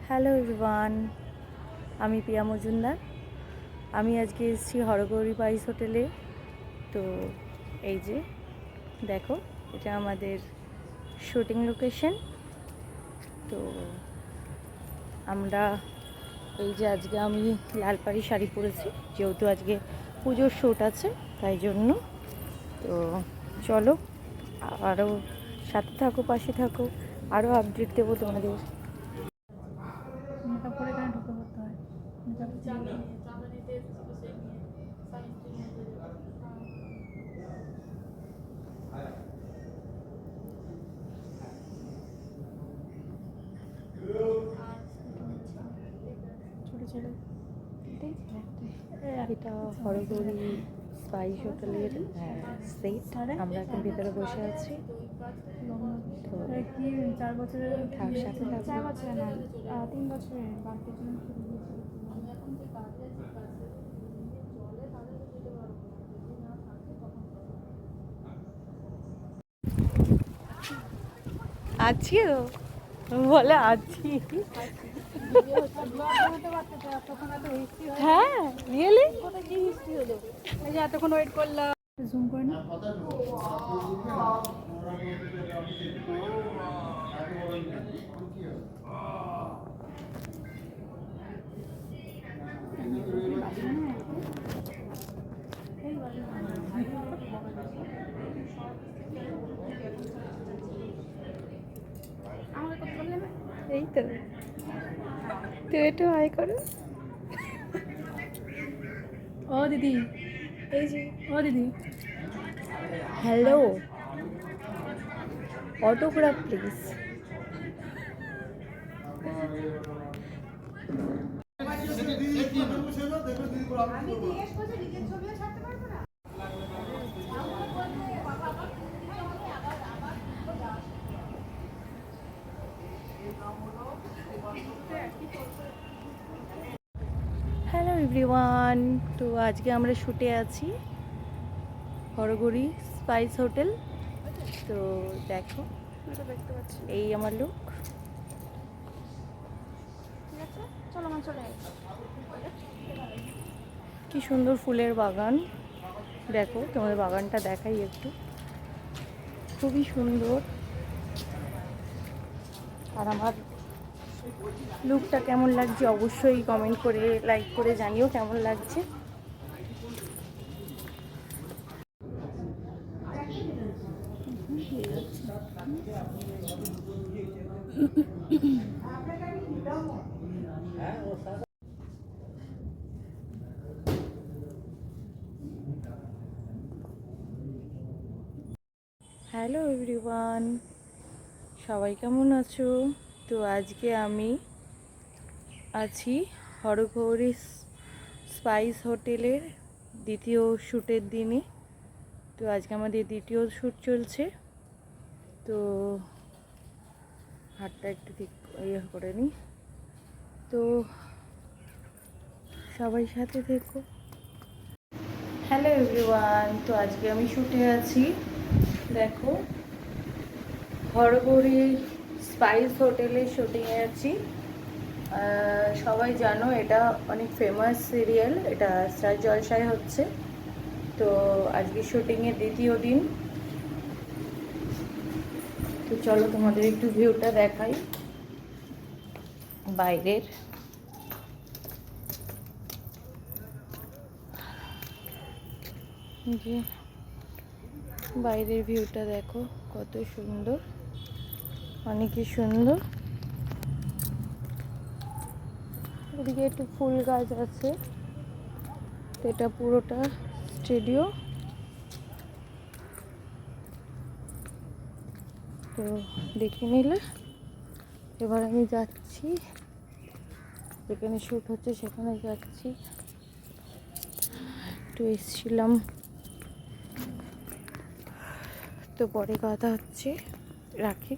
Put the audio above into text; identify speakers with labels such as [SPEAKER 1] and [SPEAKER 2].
[SPEAKER 1] Hello everyone, আমি পিয়া মজুমদার। আমি আজকে এসেছি হরগৌরী পাইস হোটেলে। তো এই যে দেখো, এটা আমাদের শুটিং লোকেশন। তো আমরা এই যে আজকে আমি লাল পাড়ি শাড়ি পরেছি, যেহেতু আজকে পুজোর শ্যুট আছে তাই জন্য। তো চলো আরও সাথে থাকো, পাশে থাকো, আরও আপডেট দেবো তোমাদের।
[SPEAKER 2] মেকআপ করে এখানে ঢুকে পড়তে হয়। ছোটো ছেলে
[SPEAKER 1] এটা হরগৌরী স্পাইস হোটেলের সেট। আমরা এখন ভেতরে বসে আছি। তো
[SPEAKER 2] কি 4 বছরের
[SPEAKER 1] সাথে থাকবো।
[SPEAKER 2] 4 বছরের না, 3 বছরের বার্থডের জন্য
[SPEAKER 1] আছি বলে আছি। হ্যাঁ রিয়েলি
[SPEAKER 2] কি হিস্ট্রি হলো? এই যে এতক্ষণ ওয়েট করলাম, জুম করে না। আমাকে কত বললে?
[SPEAKER 1] এই তো তুই একটু হাই করো।
[SPEAKER 2] ও দিদি,
[SPEAKER 1] এই যে
[SPEAKER 2] ও দিদি,
[SPEAKER 1] hello, autograph please. Hello everyone, তো আজকে আমরা শুটে আছি হরগৌরী স্পাইস হোটেল। তো দেখো,
[SPEAKER 2] দেখতে পাচ্ছি।
[SPEAKER 1] এই আমার লুক।
[SPEAKER 2] ঠিক আছে, চলো মা, চলে
[SPEAKER 1] কি সুন্দর ফুলের বাগান। দেখো, তোমাদের বাগানটা দেখাই একটু, খুবই সুন্দর। আর আমার লুকটা কেমন লাগছে অবশ্যই কমেন্ট করে, লাইক করে জানিও কেমন লাগছে। হ্যালো এভরিওয়ান, সবাই কেমন আছো? তো আজকে আমি আছি হরগৌরী স্পাইস হোটেলের দ্বিতীয় শ্যুটের দিনে। তো আজকে আমাদের দ্বিতীয় শ্যুট চলছে। তো হাতটা একটু ঠিক ইয়ে করে নিই। তো সবাই সাথে থেকো। হ্যালো এভরিওয়ান, তো আজকে আমি শুটে আছি। দেখো, হরগৌরী স্পাইস হোটেলে শুটিংয়ে আছি। সবাই জানো এটা অনেক ফেমাস সিরিয়াল, এটা স্টার জলসায় হচ্ছে। তো আজকে শুটিংয়ের দ্বিতীয় দিন। তো চলো তোমাদের একটু ভিউটা দেখাই বাইরের। যে বাইরের ভিউটা দেখো কত সুন্দর, অনেকই সুন্দর। ওদিকে একটু ফুল গাছ আছে। তো এটা পুরোটা স্টুডিও। তো দেখে নিলে, এবার আমি যাচ্ছি যেখানে শ্যুট হচ্ছে সেখানে যাচ্ছি। একটু এসেছিলাম, তো পরে কথা হচ্ছে, রাখি।